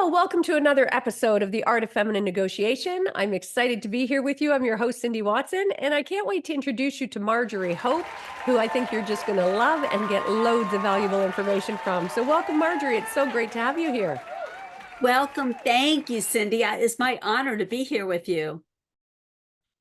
Well, welcome to another episode of The Art of Feminine Negotiation. I'm excited to be here with you. I'm your host, Cindy Watson, and I can't wait to introduce you to Marjorie Hope, who I think you're just going to love and get loads of valuable information from. So welcome, Marjorie. It's so great to have you here. Welcome. Thank you, Cindy. It's my honor to be here with you.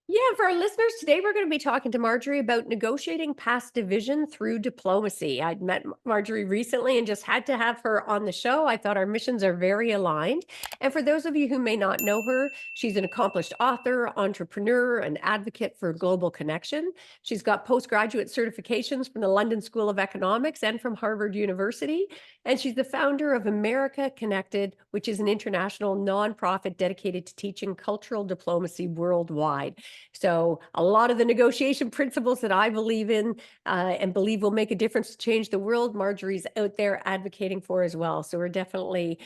Yeah, for our listeners today, we're going to be talking to Marjorie about negotiating past division through diplomacy. I'd met Marjorie recently and just had to have her on the show. I thought our missions are very aligned. And for those of you who may not know her, she's an accomplished author, entrepreneur, and advocate for global connection. She's got postgraduate certifications from the London School of Economics and from Harvard University. And she's the founder of America Connected, which is an international nonprofit dedicated to teaching cultural diplomacy worldwide. So a lot of the negotiation principles that I believe in and believe will make a difference to change the world, Marjorie's out there advocating for as well. So we're definitely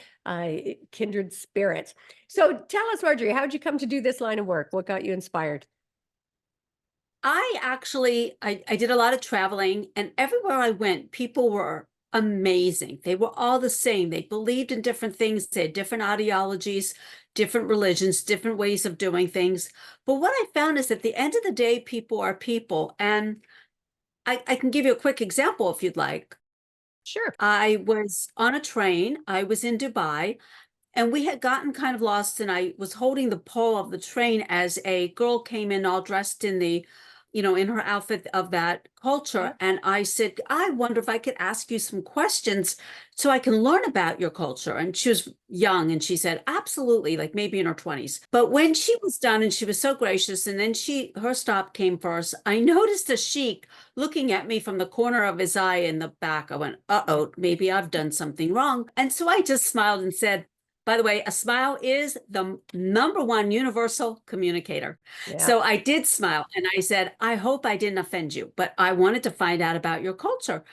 kindred spirits. So tell us, Marjorie, how did you come to do this line of work? What got you inspired? I did a lot of traveling, and everywhere I went, people were amazing. They were all the same. They believed in different things. They had different ideologies, different religions, different ways of doing things. But what I found is at the end of the day, people are people. And I can give you a quick example if you'd like. Sure. I was on a train. I was in Dubai, and we had gotten kind of lost, and I was holding the pole of the train as a girl came in all dressed in in her outfit of that culture. And I said, I wonder if I could ask you some questions so I can learn about your culture. And she was young, and she said, absolutely, like maybe in her 20s. But when she was done, and she was so gracious, and then her stop came first, I noticed a sheik looking at me from the corner of his eye in the back. I went, uh-oh, maybe I've done something wrong. And so I just smiled and said, by the way, a smile is the #1 universal communicator. Yeah. So I did smile, and I said, I hope I didn't offend you, but I wanted to find out about your culture.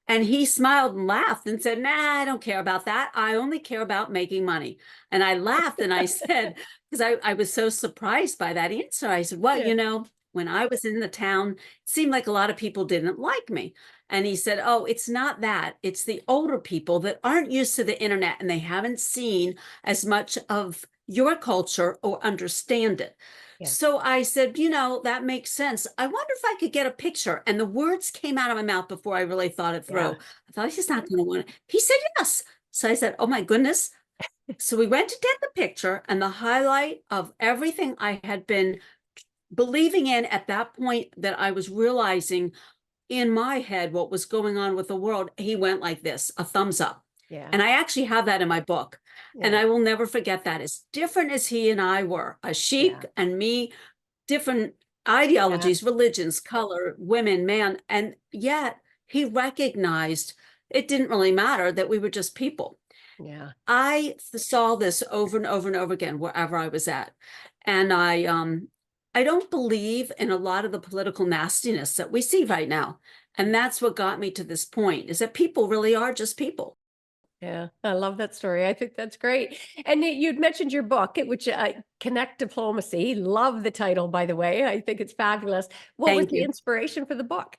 And he smiled and laughed and said, nah, I don't care about that. I only care about making money. And I laughed, and I said, because I was so surprised by that answer, I said, well, Yeah. when I was in the town, it seemed like a lot of people didn't like me. And he said, oh, it's not that. It's the older people that aren't used to the internet, and they haven't seen as much of your culture or understand it. Yeah. So I said, that makes sense. I wonder if I could get a picture. And the words came out of my mouth before I really thought it through. Yeah. I thought he's not going to want it. He said yes. So I said, oh my goodness. So we went to get the picture, and the highlight of everything I had been believing in at that point, that I was realizing in my head what was going on with the world, he went like this, a thumbs up. Yeah. And I actually have that in my book. Yeah. And I will never forget that. As different as he and I were, a sheik and me, different ideologies, religions, color, women, man. And yet he recognized it didn't really matter, that we were just people. Yeah. I saw this over and over and over again wherever I was at. And I don't believe in a lot of the political nastiness that we see right now. And that's what got me to this point, is that people really are just people. Yeah, I love that story. I think that's great. And you'd mentioned your book, which Connect Diplomacy. Love the title, by the way. I think it's fabulous. What was the inspiration for the book?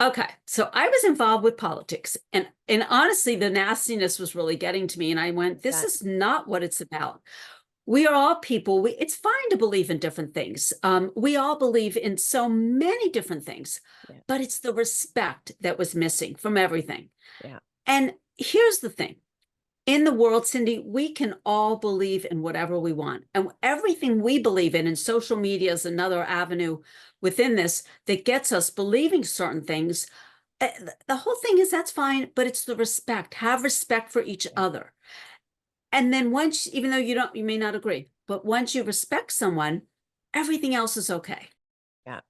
Okay, so I was involved with politics, and honestly, the nastiness was really getting to me. And I went, this is not what it's about. We are all people. It's fine to believe in different things. We all believe in so many different things, but it's the respect that was missing from everything. Yeah. And here's the thing. In the world, Cindy, we can all believe in whatever we want. And everything we believe in, and social media is another avenue within this that gets us believing certain things. The whole thing is, that's fine, but it's the respect. Have respect for each other. And then once, even though you may not agree, but once you respect someone, everything else is okay. Yeah.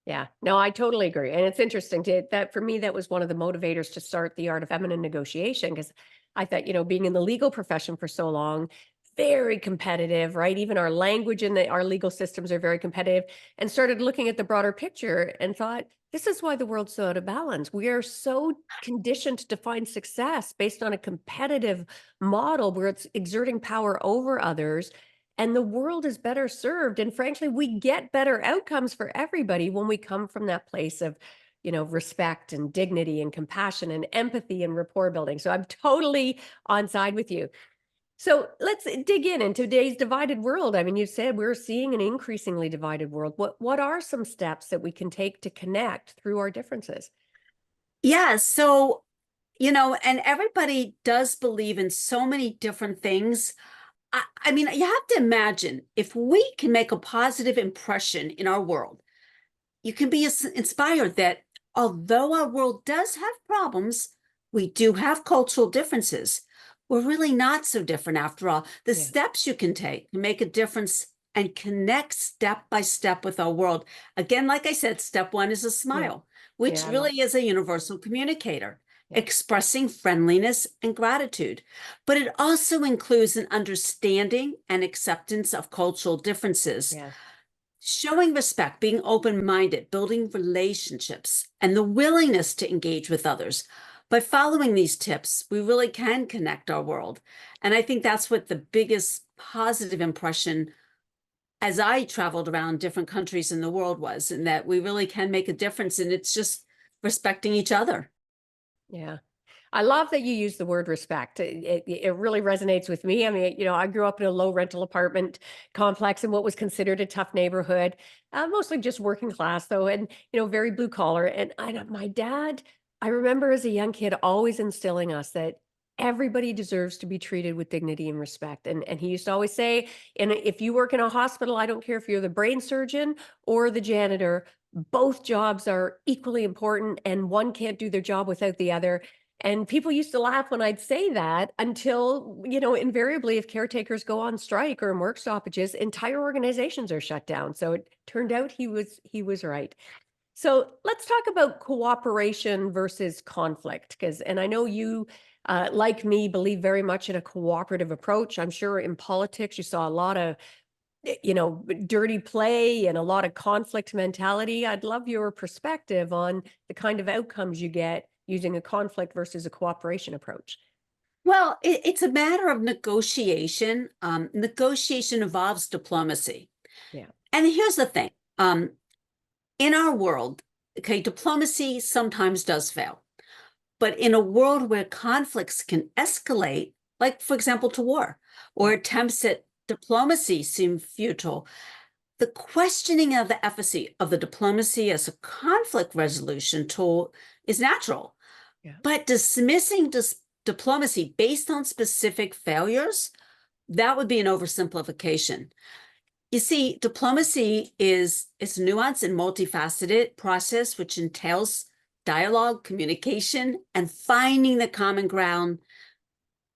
Yeah, no, I totally agree. And it's interesting that for me, that was one of the motivators to start the Art of Feminine Negotiation, because I thought, being in the legal profession for so long, very competitive, right? Even our language and our legal systems are very competitive, and started looking at the broader picture and thought, this is why the world's so out of balance. We are so conditioned to define success based on a competitive model where it's exerting power over others. And the world is better served. And frankly, we get better outcomes for everybody when we come from that place of, respect and dignity and compassion and empathy and rapport building. So I'm totally on side with you. So let's dig in today's divided world. I mean, you said we're seeing an increasingly divided world. What are some steps that we can take to connect through our differences? Yeah, so, and everybody does believe in so many different things. I mean, you have to imagine if we can make a positive impression in our world, you can be inspired that although our world does have problems, we do have cultural differences. We're really not so different after all. The Yeah, steps you can take to make a difference and connect step by step with our world. Again, like I said, step one is a yeah, smile, which yeah. I love. really is a universal communicator, Yeah, expressing friendliness and gratitude. But it also includes an understanding and acceptance of cultural differences, yeah, showing respect, being open-minded, building relationships, and the willingness to engage with others. By following these tips, we really can connect our world. And I think that's what the biggest positive impression as I traveled around different countries in the world was, in that we really can make a difference, and it's just respecting each other. yeah. I love that you use the word respect. It really resonates with me. I mean, I grew up in a low rental apartment complex in what was considered a tough neighborhood, mostly just working class though, and very blue collar. And my dad, I remember as a young kid always instilling us that everybody deserves to be treated with dignity and respect. And he used to always say, and if you work in a hospital, I don't care if you're the brain surgeon or the janitor, both jobs are equally important, and one can't do their job without the other. And people used to laugh when I'd say that until, invariably, if caretakers go on strike or in work stoppages, entire organizations are shut down. So it turned out he was right. So let's talk about cooperation versus conflict, and I know you, like me, believe very much in a cooperative approach. I'm sure in politics you saw a lot of dirty play and a lot of conflict mentality. I'd love your perspective on the kind of outcomes you get using a conflict versus a cooperation approach. Well, it's a matter of negotiation. Negotiation involves diplomacy. Yeah. And here's the thing. In our world, okay, diplomacy sometimes does fail. But in a world where conflicts can escalate, like, for example, to war, or Yeah. attempts at diplomacy seem futile, the questioning of the efficacy of the diplomacy as a conflict resolution tool is natural. Yeah. But dismissing diplomacy based on specific failures, that would be an oversimplification. You see, diplomacy is it's nuanced and multifaceted process, which entails dialogue, communication, and finding the common ground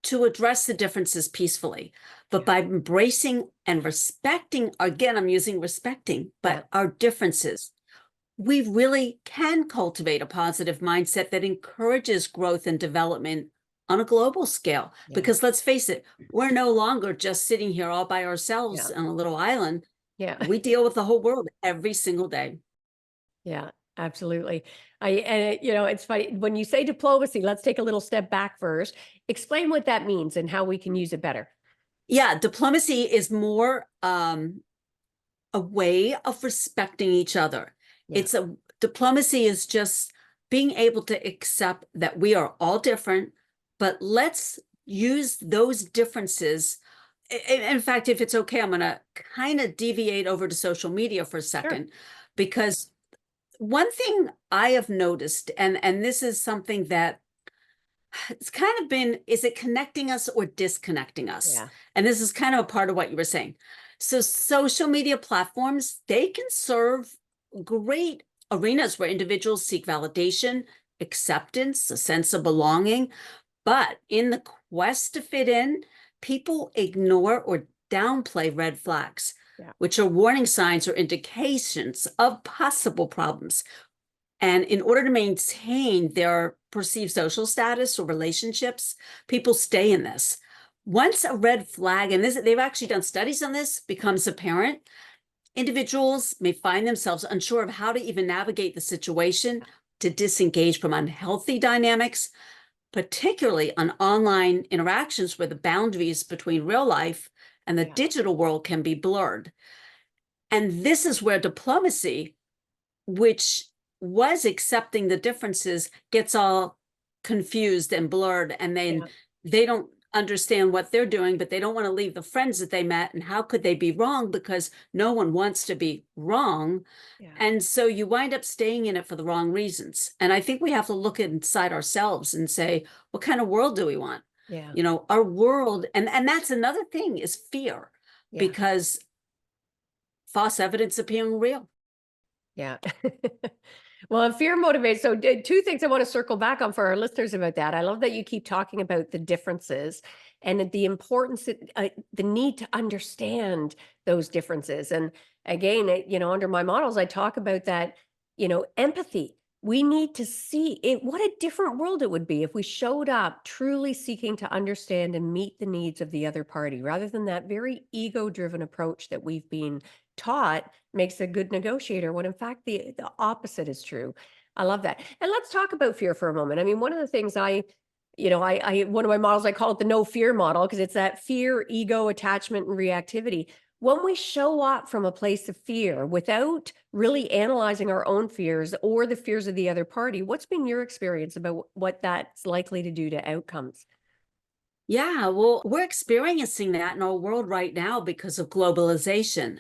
to address the differences peacefully. But Yeah. by embracing and respecting, again, I'm using respecting, Yeah. but our differences, we really can cultivate a positive mindset that encourages growth and development on a global scale. Yeah. Because let's face it, we're no longer just sitting here all by ourselves Yeah. on a little island. Yeah. We deal with the whole world every single day. Yeah. Absolutely. It's funny when you say diplomacy, let's take a little step back first. Explain what that means and how we can use it better. Yeah, diplomacy is more a way of respecting each other. Yeah. It's a Diplomacy is just being able to accept that we are all different, but let's use those differences. In fact, if it's okay, I'm going to kind of deviate over to social media for a Sure. second, because one thing I have noticed, and this is something that it's kind of been, is it connecting us or disconnecting us? Yeah. And this is kind of a part of what you were saying. So social media platforms, they can serve great arenas where individuals seek validation, acceptance, a sense of belonging. But in the quest to fit in, people ignore or downplay red flags, Yeah. which are warning signs or indications of possible problems. And in order to maintain their perceived social status or relationships, people stay in this. Once a red flag, and they've actually done studies on this, becomes apparent, individuals may find themselves unsure of how to even navigate the situation, to disengage from unhealthy dynamics, particularly on online interactions where the boundaries between real life and the Yeah. digital world can be blurred. And this is where diplomacy, which was accepting the differences, gets all confused and blurred, and then Yeah. they don't understand what they're doing, but they don't want to leave the friends that they met. And how could they be wrong? Because no one wants to be wrong. Yeah. And so you wind up staying in it for the wrong reasons. And I think we have to look inside ourselves and say, what kind of world do we want? Yeah. You know, our world, and that's another thing, is fear, Yeah. because false evidence appearing real. Yeah. Well, and fear motivates. So, two things I want to circle back on for our listeners about that. I love that you keep talking about the differences and the importance, the need to understand those differences. And again, under my models, I talk about that, empathy. We need to see it. What a different world it would be if we showed up truly seeking to understand and meet the needs of the other party rather than that very ego driven approach that we've been taught makes a good negotiator when in fact the opposite is true. I love that. And let's talk about fear for a moment. I mean, one of the things I one of my models, I call it the no fear model because it's that fear, ego, attachment, and reactivity. When we show up from a place of fear without really analyzing our own fears or the fears of the other party, what's been your experience about what that's likely to do to outcomes? Yeah, well, we're experiencing that in our world right now because of globalization.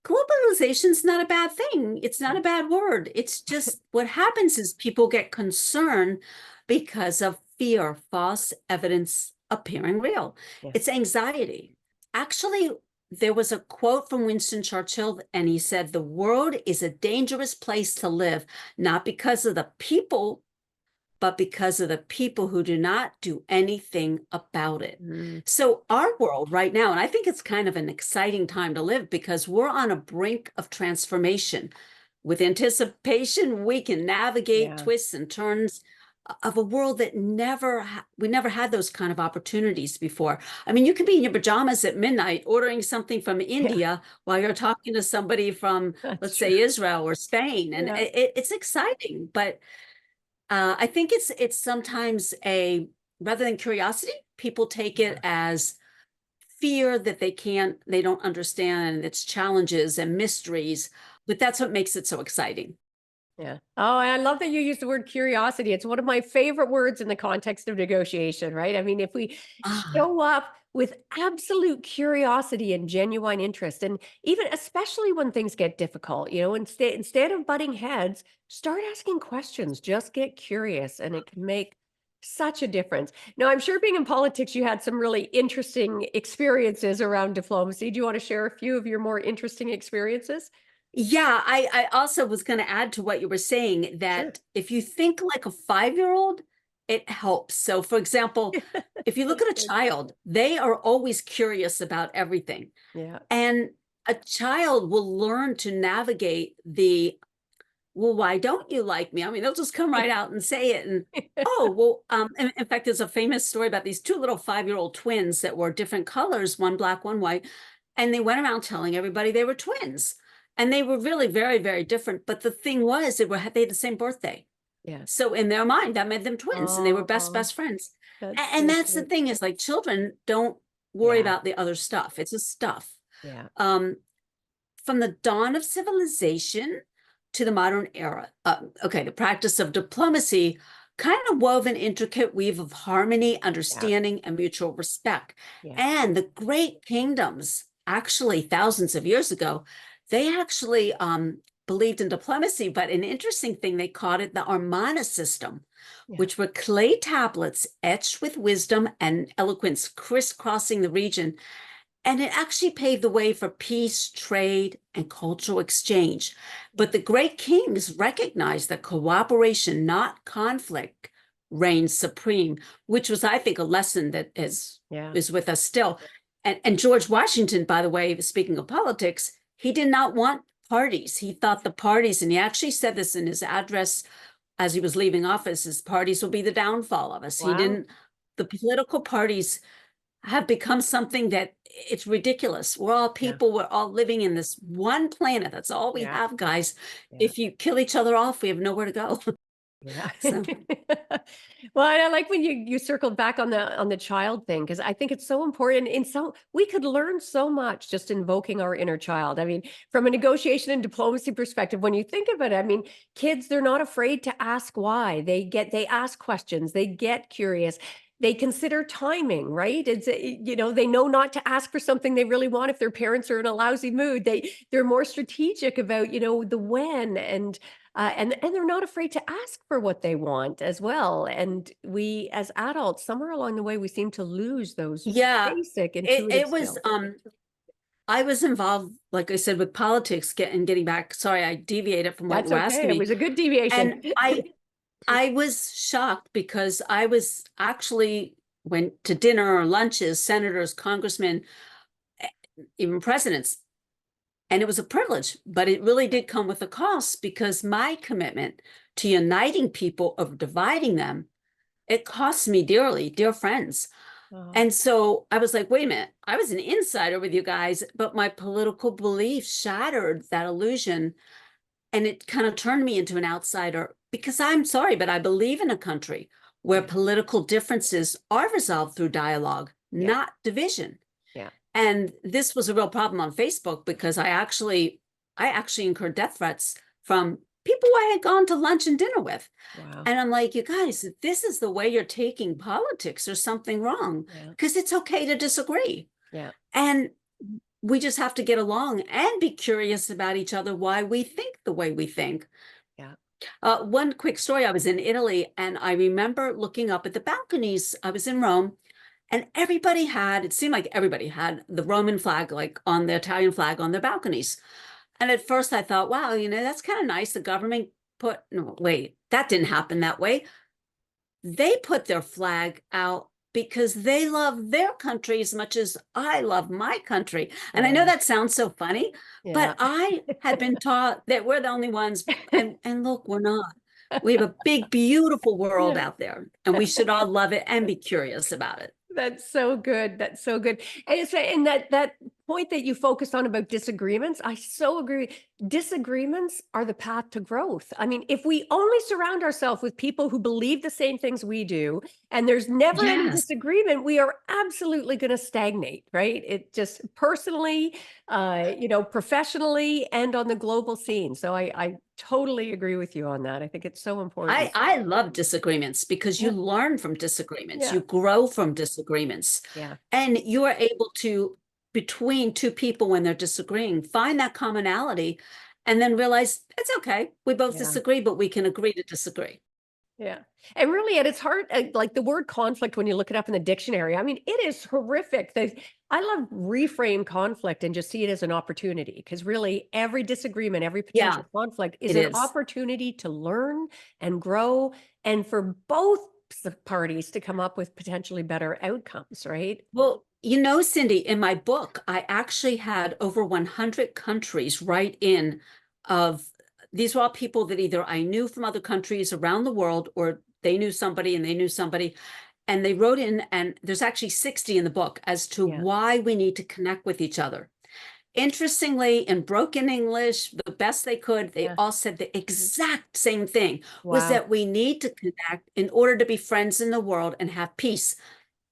Globalization's not a bad thing. It's not Yeah. a bad word. It's just what happens is people get concerned because of fear, false evidence appearing real. Yeah. It's anxiety. Actually, there was a quote from Winston Churchill, and he said, "The world is a dangerous place to live, not because of the people, but because of the people who do not do anything about it." Mm, So, our world right now, and I think it's kind of an exciting time to live because we're on a brink of transformation. With anticipation, we can navigate yeah. twists and turns of a world that we never had those kind of opportunities before. I mean, you could be in your pajamas at midnight ordering something from Yeah. India while you're talking to somebody from, That's let's true. say, Israel or Spain, and Yeah. it's exciting. But I think it's sometimes rather than curiosity, people take it Yeah. as fear that they don't understand, and its challenges and mysteries. But that's what makes it so exciting. Yeah. Oh, I love that you use the word curiosity. It's one of my favorite words in the context of negotiation, right? I mean, if we Ah, show up with absolute curiosity and genuine interest, and even especially when things get difficult, instead of butting heads, start asking questions. Just get curious, and it can make such a difference. Now, I'm sure being in politics, you had some really interesting experiences around diplomacy. Do you want to share a few of your more interesting experiences? yeah, I also was going to add to what you were saying Sure. that if you think like a 5-year-old, it helps. So, for example, if you look That's at a good. child, they are always curious about everything. Yeah. And a child will learn to navigate well, why don't you like me? I mean, they'll just come right out and say it. And oh, well, in fact, there's a famous story about these two little 5-year-old twins that were different colors, one black, one white. And they went around telling everybody they were twins. And they were really very, very different. But the thing was, they had the same birthday. Yeah. So in their mind, that made them twins and they were Oh, best friends. that's And so that's the sweet. thing, is like children don't worry Yeah, about the other stuff. It's a stuff. yeah, Um, from the dawn of civilization to the modern era. Okay, the practice of diplomacy kind of wove an intricate weave of harmony, yeah, understanding, and mutual respect. yeah, And the great kingdoms, actually thousands of years ago, they actually believed in diplomacy, but an interesting thing, they called it the Armana system, yeah, which were clay tablets etched with wisdom and eloquence crisscrossing the region, and it actually paved the way for peace, trade, and cultural exchange. yeah, But the great kings recognized that cooperation, not conflict, reigns supreme, which was, I think, a lesson that yeah, is with us still. And George Washington, by the way, speaking of politics, he did not want parties. He thought the parties, and he actually said this in his address as he was leaving office, his parties will be the downfall of us. He wow, didn't, the political parties have become something that it's ridiculous. yeah, We're all living in this one planet. That's all we yeah, have, guys. yeah, If you kill each other off, we have nowhere to go. yeah. So, Well, and I like when you circled back on the child thing because I think it's so important. In so we could learn so much just invoking our inner child. I mean, from a negotiation and diplomacy perspective, when you think of it, I mean, kids, they're not afraid to ask why. They ask questions, they get curious. they consider timing, right? You know, they know not to ask for something they really want if their parents are in a lousy mood. They're more strategic about, you know, the when, and they're not afraid to ask for what they want as well. And we, as adults, somewhere along the way, we seem to lose those Yeah, basic it, intuitive it was, skills. I was involved, like I said, with politics, getting back. Sorry, I deviated from what That's you were okay. asking It me. was a good deviation. And I was shocked because I was actually went to dinner or lunches, senators, congressmen, even presidents, and it was a privilege, but it really did come with a cost because my commitment to uniting people over dividing them, it cost me dearly, dear friends. Oh, And so I was like, wait a minute, I was an insider with you guys, but my political beliefs shattered that illusion. And it kind of turned me into an outsider because I'm sorry, but I believe in a country where yeah, political differences are resolved through dialogue, yeah, not division. yeah. And this was a real problem on Facebook because I actually incurred death threats from people I had gone to lunch and dinner with. Wow. And I'm like, you guys, if this is the way you're taking politics, there's something wrong Yeah, because it's okay to disagree. yeah, And we just have to get along and be curious about each other, why we think the way we think. yeah, One quick story, I was in Italy and I remember looking up at the balconies. I was in Rome and it seemed like everybody had the Roman flag, like on the Italian flag on their balconies. And at first I thought, wow, that's kind of nice. The government no, wait, that didn't happen that way. They put their flag out because they love their country as much as I love my country. And I know wow. that sounds so funny, Yeah. but I had been taught that we're the only ones. And look, we're not. We have a big, beautiful world Yeah. out there, and we should all love it and be curious about it. That's so good. That's so good. And it's and that point that you focused on about disagreements, I so agree. Disagreements are the path to growth. I mean, if we only surround ourselves with people who believe the same things we do, and there's never any Yes. disagreement, we are absolutely going to stagnate, right? It just personally, you know, professionally, and on the global scene. So I totally agree with you on that. I think it's so important. I love disagreements because you Yeah. learn from disagreements, Yeah. you grow from disagreements, Yeah. and you are able to, between two people when they're disagreeing, find that commonality and then realize it's okay. We both Yeah. disagree, but we can agree to disagree. Yeah. And really at its heart, like the word conflict, when you look it up in the dictionary, I mean, it is horrific. I love reframe conflict and just see it as an opportunity because really every disagreement, every Yeah, potential conflict is it an is. opportunity to learn and grow and for both parties to come up with potentially better outcomes, right? Well, Cindy, in my book, I actually had over 100 countries write in of these were all people that either I knew from other countries around the world or they knew somebody and they knew somebody. And they wrote in, and there's actually 60 in the book as to Yeah. why we need to connect with each other. Interestingly, in broken English, the best they could, they Yeah. all said the exact same thing was Wow. that we need to connect in order to be friends in the world and have peace.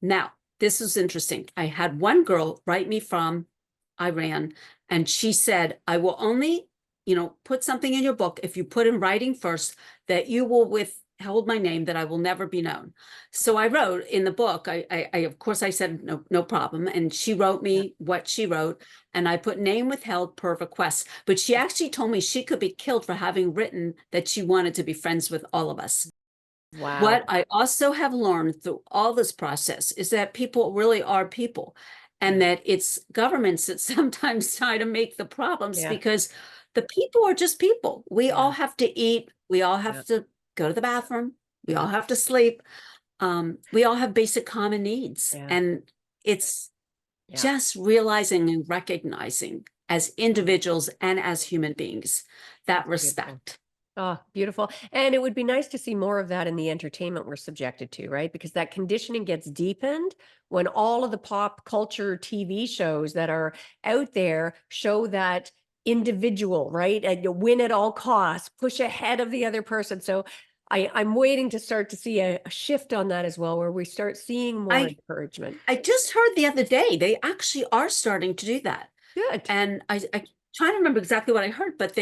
Now, this is interesting. I had one girl write me from Iran, and she said, I will only, put something in your book if you put in writing first that you will withhold my name, that I will never be known. So I wrote in the book, I of course I said no problem. And she wrote Yeah. me what she wrote, and I put name withheld per request. But she actually told me she could be killed for having written that she wanted to be friends with all of us. Wow. What I also have learned through all this process is that people really are people, and Yeah. that it's governments that sometimes try to make the problems Yeah. because the people are just people. We all Yeah. have to eat, we all Yeah. have to go to the bathroom, we Yeah. all have to sleep. We all have basic common needs, Yeah. and it's Yeah. just realizing and recognizing as individuals and as human beings that That's beautiful. respect. Oh, beautiful. And it would be nice to see more of that in the entertainment we're subjected to, right? Because that conditioning gets deepened when all of the pop culture TV shows that are out there show that individual, right? And you win at all costs, push ahead of the other person. So I'm waiting to start to see a shift on that as well, where we start seeing more I encouragement. I just heard the other day they actually are starting to do that. Good. And I try to remember exactly what I heard, but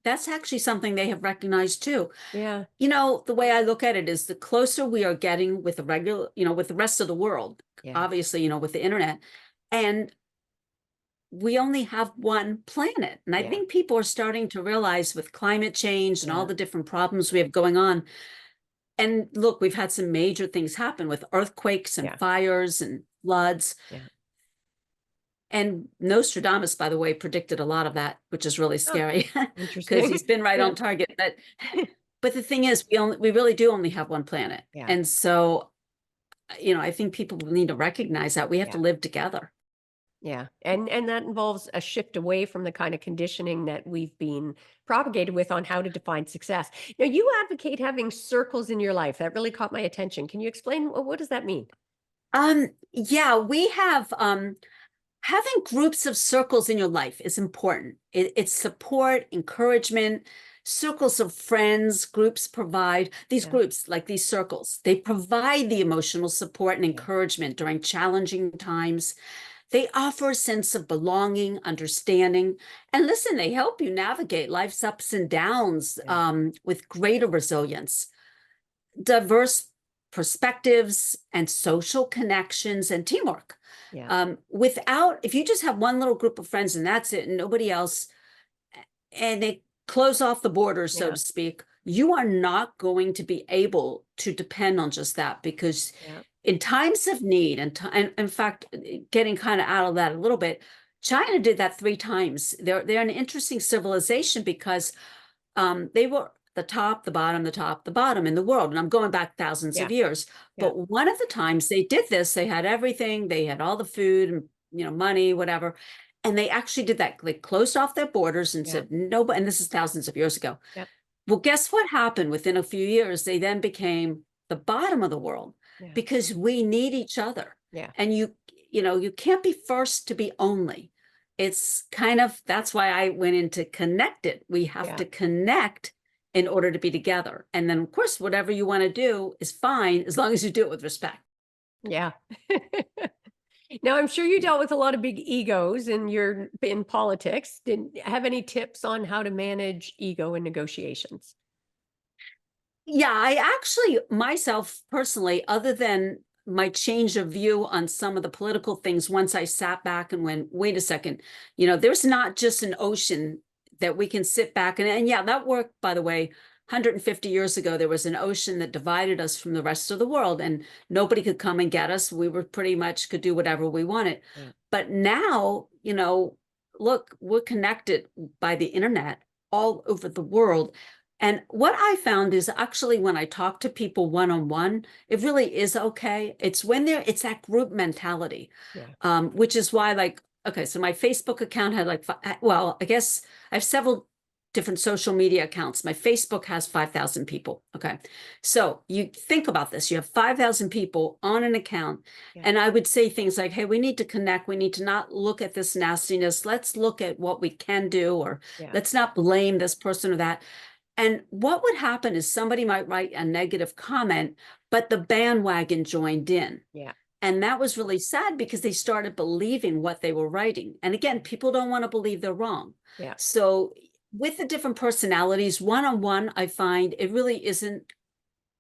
that's actually something they have recognized too. Yeah. You know, the way I look at it is the closer we are getting with the regular, you know, with the rest of the world, Yeah. obviously, you know, with the internet, and we only have one planet. And I Yeah. think people are starting to realize with climate change and all Yeah. the different problems we have going on. And look, we've had some major things happen with earthquakes and Yeah. fires and floods. Yeah. And Nostradamus, by the way, predicted a lot of that, which is really Oh, scary because interesting. he's been right Yeah. on target. But the thing is, we really do only have one planet. Yeah. And so, you know, I think people need to recognize that we have to Yeah. live together. Yeah. And that involves a shift away from the kind of conditioning that we've been propagated with on how to define success. Now, you advocate having circles in your life. That really caught my attention. Can you explain what does that mean? Yeah, we have having groups of circles in your life is important. It's support, encouragement, circles of friends, groups provide these Yeah. groups like these circles. They provide the emotional support and Yeah. encouragement during challenging times. They offer a sense of belonging, understanding, and listen, they help you navigate life's ups and downs Yeah. with greater resilience. Diverse perspectives and social connections and teamwork. Yeah. If you just have one little group of friends and that's it, and nobody else, and they close off the borders, so Yeah. to speak, you are not going to be able to depend on just that because Yeah. in times of need, and in fact, getting kind of out of that a little bit, China did that 3 times. They're an interesting civilization because they were the top, the bottom, the top, the bottom in the world. And I'm going back thousands Yeah. of years. Yeah. But one of the times they did this, they had everything, they had all the food and, you know, money, whatever. And they actually did that. They closed off their borders and Yeah. said, nobody, and this is thousands of years ago. Yep. Well, guess what happened within a few years? They then became the bottom of the world Yeah. because we need each other. Yeah. And you know, you can't be first to be only. It's kind of, that's why I went into connected. We have Yeah. to connect in order to be together. And then, of course, whatever you want to do is fine as long as you do it with respect. Yeah. Now, I'm sure you dealt with a lot of big egos and you're in politics. Did you have any tips on how to manage ego in negotiations? Yeah, I actually, myself personally, other than my change of view on some of the political things, once I sat back and went, wait a second, you know, there's not just an ocean that we can sit back and yeah, that worked, by the way. 150 years ago, there was an ocean that divided us from the rest of the world, and nobody could come and get us. We were pretty much could do whatever we wanted. Yeah. But now, you know, look, we're connected by the internet all over the world. And what I found is actually when I talk to people one-on-one, it really is okay. It's when it's that group mentality, Yeah. which is why, like, okay, so my Facebook account had like, well, I guess I have several different social media accounts. My Facebook has 5,000 people. Okay. So you think about this, you have 5,000 people on an account. Yeah. And I would say things like, hey, we need to connect. We need to not look at this nastiness. Let's look at what we can do, or Yeah. let's not blame this person or that. And what would happen is somebody might write a negative comment, but the bandwagon joined in. Yeah. And that was really sad because they started believing what they were writing. And again, people don't want to believe they're wrong. Yeah. So with the different personalities, one-on-one, I find it really isn't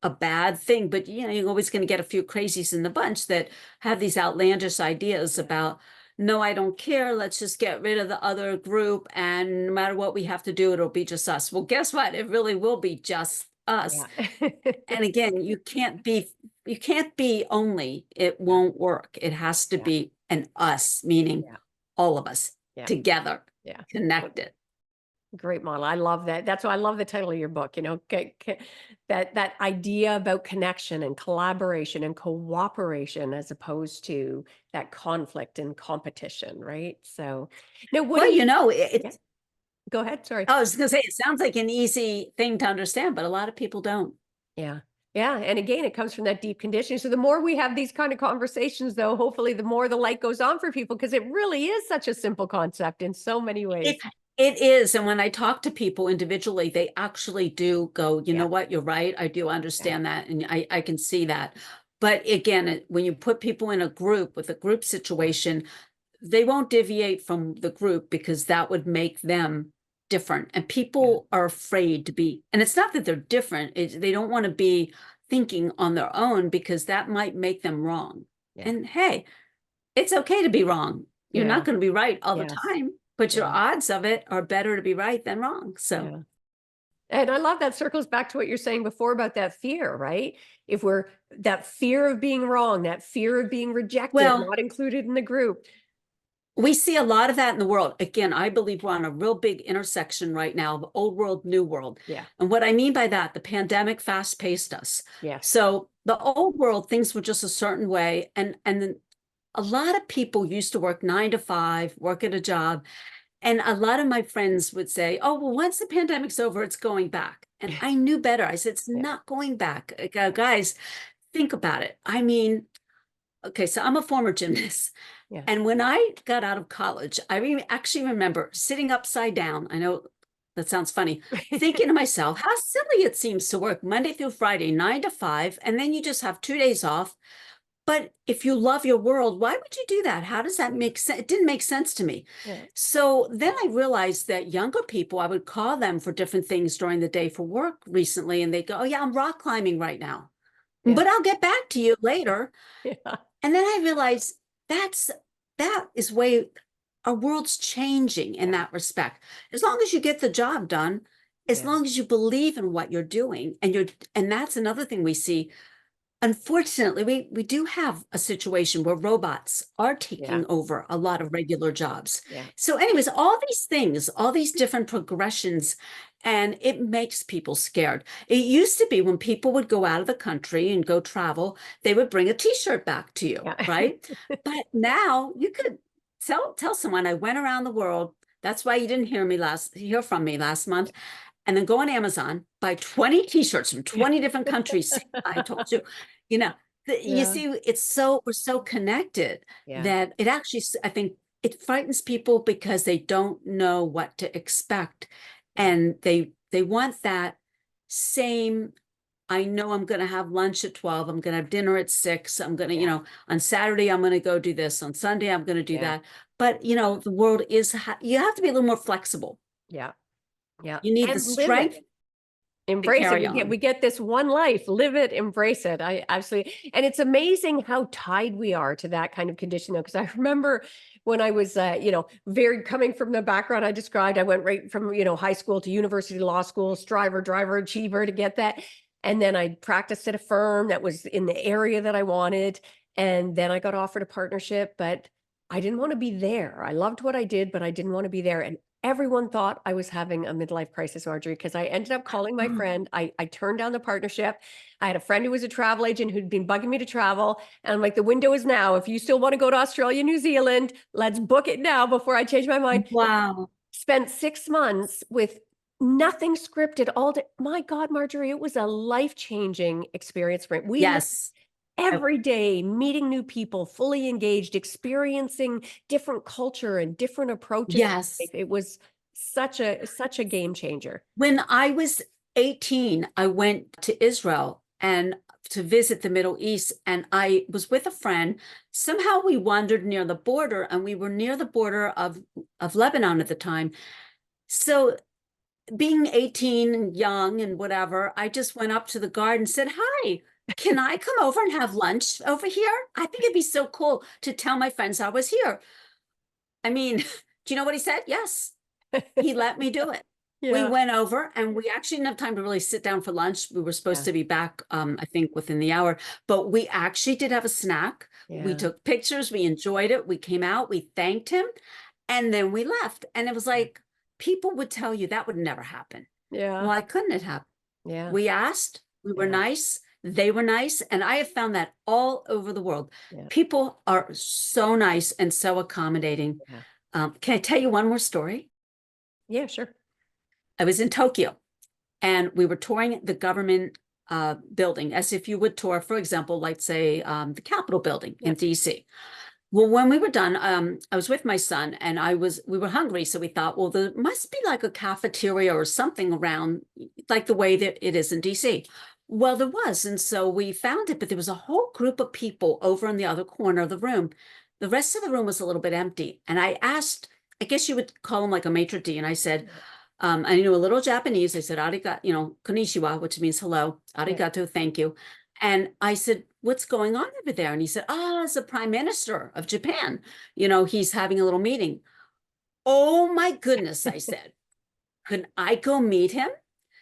a bad thing, but you know, you're always going to get a few crazies in the bunch that have these outlandish ideas about, no, I don't care. Let's just get rid of the other group. And no matter what we have to do, it'll be just us. Well, guess what? It really will be just us. Yeah. And again, you can't be only, it won't work. It has to Yeah. be an us, meaning Yeah. all of us Yeah. together, Yeah. connected. Great model. I love that. That's why I love the title of your book, you know, that idea about connection and collaboration and cooperation as opposed to that conflict and competition, right? So now what do Well, you you know, yeah, go ahead. Sorry. I was going to say, it sounds like an easy thing to understand, but a lot of people don't. Yeah. Yeah. And again, it comes from that deep conditioning. So the more we have these kind of conversations, though, hopefully the more the light goes on for people because it really is such a simple concept in so many ways. It is. And when I talk to people individually, they actually do go, you Yeah. know what, you're right. I do Yeah. understand that. And I can see that. But again, when you put people in a group with a group situation, they won't deviate from the group because that would make them different, and people are afraid to be, and it's not that they're different, they don't want to be thinking on their own because that might make them wrong. Yeah. And hey, it's okay to be wrong. You're Yeah. not going to be right all the Yes. time, but your Yeah. odds of it are better to be right than wrong. So, Yeah. And I love that circles back to what you're saying before about that fear, right? If we're that fear of being wrong, that fear of being rejected, well, not included in the group. we see a lot of that in the world. Again, I believe we're on a real big intersection right now of old world, new world. Yeah. And what I mean by that, the pandemic fast paced us. Yes. So the old world, things were just a certain way. And then a lot of people used to work 9 to 5, work at a job. And a lot of my friends would say, oh, well, once the pandemic's over, it's going back. And I knew better. I said, it's Yeah. not going back. Guys, think about it. I mean, okay, so I'm a former gymnast. Yeah. And when I got out of college, I actually remember sitting upside down. I know that sounds funny, thinking to myself, how silly it seems to work Monday through Friday, 9 to 5, and then you just have 2 days off. But if you love your world, why would you do that? How does that make sense? It didn't make sense to me. Yeah. So then I realized that younger people, I would call them for different things during the day for work recently, and they go, oh, yeah, I'm rock climbing right now, Yeah. but I'll get back to you later. Yeah. And then I realized that is way our world's changing in Yeah. that respect. As long as you get the job done, as Yeah. long as you believe in what you're doing, and that's another thing we see. Unfortunately, we do have a situation where robots are Yeah. taking over a lot of regular jobs. Yeah. So anyways, all these things, all these different progressions, and it makes people scared. It used to be when people would go out of the country and go travel, they would bring a t-shirt back to you, Yeah. right? But now you could tell someone I went around the world. That's why you didn't hear from me last month. And then go on Amazon, buy 20 t-shirts from 20 different countries. I told you, you know, you Yeah. see, we're so connected Yeah. that it actually, I think it frightens people because they don't know what to expect. And they want that same, I know I'm going to have lunch at 12. I'm going to have dinner at 6. I'm going to, Yeah. on Saturday, I'm going to go do this. On Sunday, I'm going to do Yeah. that. But, the world is, you have to be a little more flexible. Yeah. Yeah. You need the And live it. strength to Embrace it. carry We get on. we get this one life. Live it, embrace it. I absolutely. And it's amazing how tied we are to that kind of condition, though, because I remember when I was very coming from the background I described, I went right from, high school to university, law school, striver, driver, achiever to get that. And then I practiced at a firm that was in the area that I wanted. And then I got offered a partnership, but I didn't want to be there. I loved what I did, but I didn't want to be there. And everyone thought I was having a midlife crisis, Marjorie, because I ended up calling my friend. I turned down the partnership. I had a friend who was a travel agent who'd been bugging me to travel. And I'm like, the window is now. If you still want to go to Australia, New Zealand, let's book it now before I change my mind. Wow. Spent 6 months with nothing scripted all day. My God, Marjorie, it was a life-changing experience for me. We lived Yes. every day, meeting new people, fully engaged, experiencing different culture and different approaches. Yes. It was such a game changer. When I was 18, I went to Israel and to visit the Middle East, and I was with a friend. Somehow we wandered near the border, and we were near the border of Lebanon at the time. So being 18 and young and whatever, I just went up to the guard and said, hi, can I come over and have lunch over here? I think it'd be so cool to tell my friends I was here. I mean, do you know what he said? Yes. He let me do it. We Yeah. went over, and we actually didn't have time to really sit down for lunch. We were supposed Yeah. to be back, I think, within the hour, but we actually did have a snack. We Yeah. took pictures. We enjoyed it. We came out, we thanked him, and then we left. And it was like, people would tell you that would never happen. Yeah. Why couldn't it happen? Yeah. We asked, we were Yeah. nice, they were nice, and I have found that all over the world. Yeah. People are so nice and so accommodating. Yeah. Can I tell you one more story? Yeah, sure. I was in Tokyo, and we were touring the government building, as if you would tour, for example, like say the Capitol building in Yep. DC. Well, when we were done, I was with my son, and we were hungry. So we thought, well, there must be like a cafeteria or something around, like the way that it is in DC. Well, there was. And so we found it, but there was a whole group of people over in the other corner of the room. The rest of the room was a little bit empty. And I asked, I guess you would call them like a maitre d', and I said, I knew a little Japanese. I said, arigato, konnichiwa, which means hello, Yeah. arigato, thank you. And I said, what's going on over there? And he said, it's the prime minister of Japan. He's having a little meeting. Oh my goodness, I said, could I go meet him?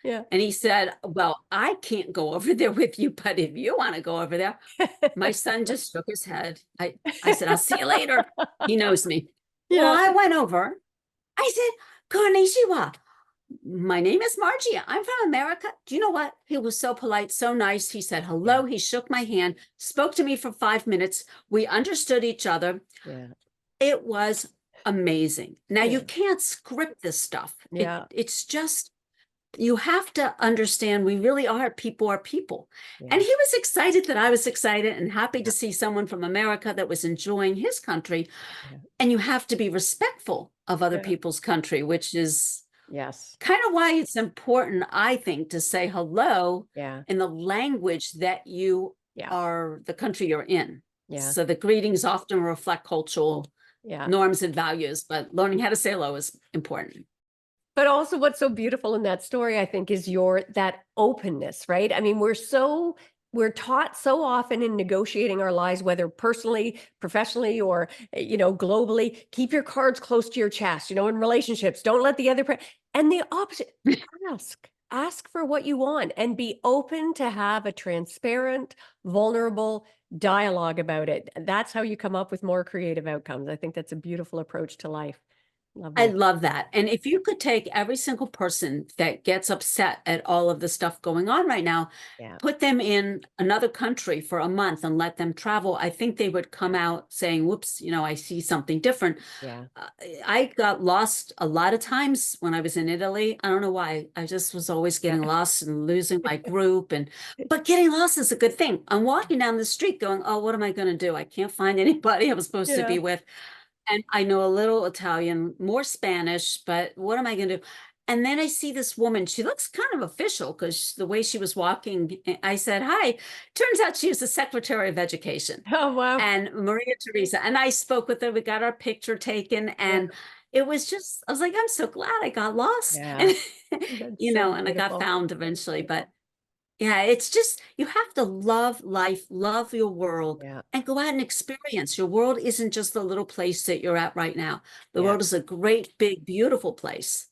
Yeah. And he said, well, I can't go over there with you, but if you want to go over there, my son just shook his head. I said, I'll see you later. He knows me. Well, Yeah. I went over. I said, konnichiwa. My name is Margie. I'm from America. Do you know what? He was so polite, so nice. He said hello. He shook my hand, spoke to me for 5 minutes. We understood each other. Yeah. It was amazing. Now, Yeah. you can't script this stuff. Yeah. It's just, you have to understand we really are people. And Yeah. he was excited that I was excited and happy Yeah. to see someone from America that was enjoying his country. Yeah. And you have to be respectful of other Yeah. people's country, which is Yes. kind of why it's important, I think, to say hello Yeah. in the language that you Yeah. are, the country you're in. Yeah. So the greetings often reflect cultural Yeah. norms and values, but learning how to say hello is important. But also what's so beautiful in that story, I think, is that openness, right? I mean, we're taught so often in negotiating our lives, whether personally, professionally, or, globally, keep your cards close to your chest, in relationships, don't let the and the opposite, ask for what you want and be open to have a transparent, vulnerable dialogue about it. That's how you come up with more creative outcomes. I think that's a beautiful approach to life. I Lovely. love that. And if you could take every single person that gets upset at all of the stuff going on right now, Yeah. put them in another country for a month and let them travel, I think they would come out saying, whoops, I see something different. Yeah. I got lost a lot of times when I was in Italy. I don't know why. I just was always getting lost and losing my group. But getting lost is a good thing. I'm walking down the street going, oh, what am I going to do? I can't find anybody I'm supposed to Yeah. be with. And I know a little Italian, more Spanish, but what am I going to do? And then I see this woman. She looks kind of official because the way she was walking, I said, hi. Turns out she was the Secretary of Education Oh, wow. and Maria Teresa. And I spoke with her. We got our picture taken. Yeah. And it was just, I was like, I'm so glad I got lost. Yeah. And, That's so and I got beautiful. found eventually. But yeah, it's just, you have to love life, love your world, Yeah. and go out and experience. Your world isn't just the little place that you're at right now. The Yeah. world is a great, big, beautiful place.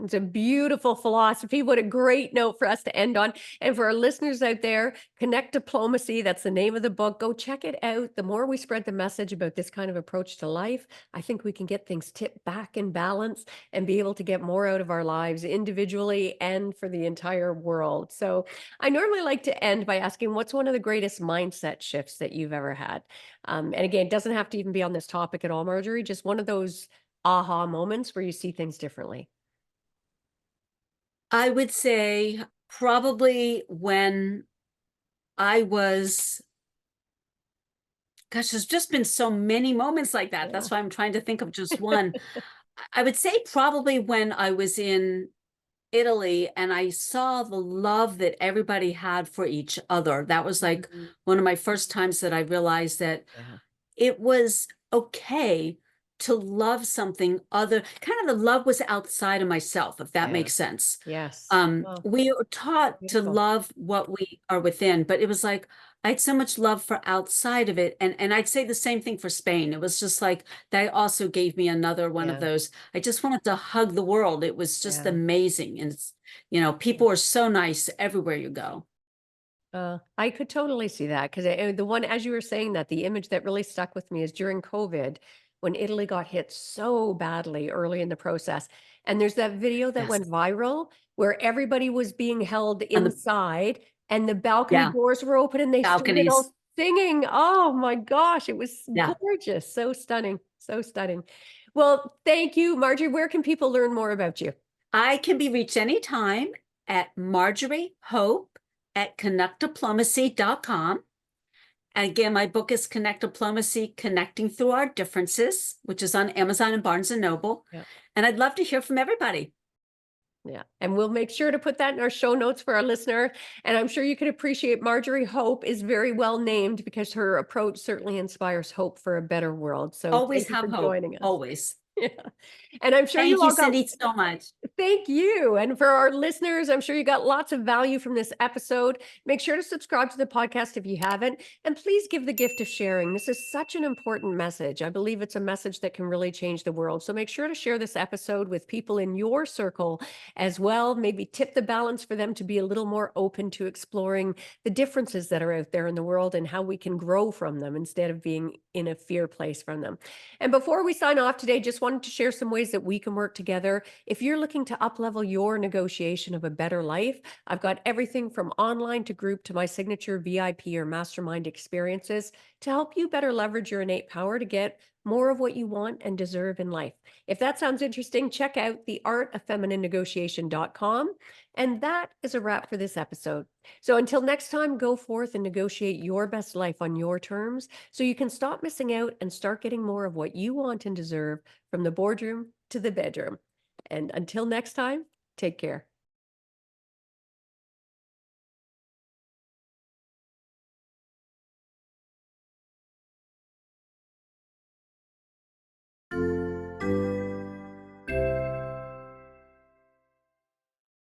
It's a beautiful philosophy. What a great note for us to end on. And for our listeners out there, Connect Diplomacy, that's the name of the book. Go check it out. The more we spread the message about this kind of approach to life, I think we can get things tipped back in balance and be able to get more out of our lives individually and for the entire world. So I normally like to end by asking, what's one of the greatest mindset shifts that you've ever had? And again, it doesn't have to even be on this topic at all, Marjorie, just one of those aha moments where you see things differently. I would say probably when I was, gosh, there's just been so many moments like that. Yeah. That's why I'm trying to think of just one. I would say probably when I was in Italy and I saw the love that everybody had for each other. That was like Mhm. one of my first times that I realized that Yeah. it was okay to love something other, kind of the love was outside of myself, if that Yeah. makes sense. Yes. Oh, We are taught to beautiful. love what we are within, but it was like I had so much love for outside of it. And I'd say the same thing for Spain. It was just like that also gave me another one of Yeah. those. I just wanted to hug the world. It was just Yeah. amazing. And it's, people are so nice everywhere you go. I could totally see that because the one, as you were saying that, the image that really stuck with me is during COVID when Italy got hit so badly early in the process. And there's that video that Yes. went viral where everybody was being held On the, inside and the balcony yeah, doors were open and they started balconies. all singing. Oh my gosh, it was Yeah. gorgeous. So stunning. So stunning. Well, thank you, Marjorie. Where can people learn more about you? I can be reached anytime at Marjorie Hope at CONNECTIPLOMACY.com. And again, my book is Connect Diplomacy, Connecting Through Our Differences, which is on Amazon and Barnes and Noble. Yeah. And I'd love to hear from everybody. Yeah. And we'll make sure to put that in our show notes for our listener. And I'm sure you can appreciate Marjorie Hope is very well named because her approach certainly inspires hope for a better world. So Always thank you for have hope, joining us. always. Yeah. And I'm sure Thank you you, all got Cindy, so much. Thank you. And for our listeners, I'm sure you got lots of value from this episode. Make sure to subscribe to the podcast if you haven't. And please give the gift of sharing. This is such an important message. I believe it's a message that can really change the world. So make sure to share this episode with people in your circle as well. Maybe tip the balance for them to be a little more open to exploring the differences that are out there in the world and how we can grow from them instead of being in a fear place from them. And before we sign off today, just wanted to share some ways that we can work together. If you're looking to up-level your negotiation of a better life, I've got everything from online to group to my signature VIP or mastermind experiences to help you better leverage your innate power to get more of what you want and deserve in life. If that sounds interesting, check out theartoffemininenegotiation.com. And that is a wrap for this episode. So until next time, go forth and negotiate your best life on your terms so you can stop missing out and start getting more of what you want and deserve from the boardroom to the bedroom. And until next time, take care.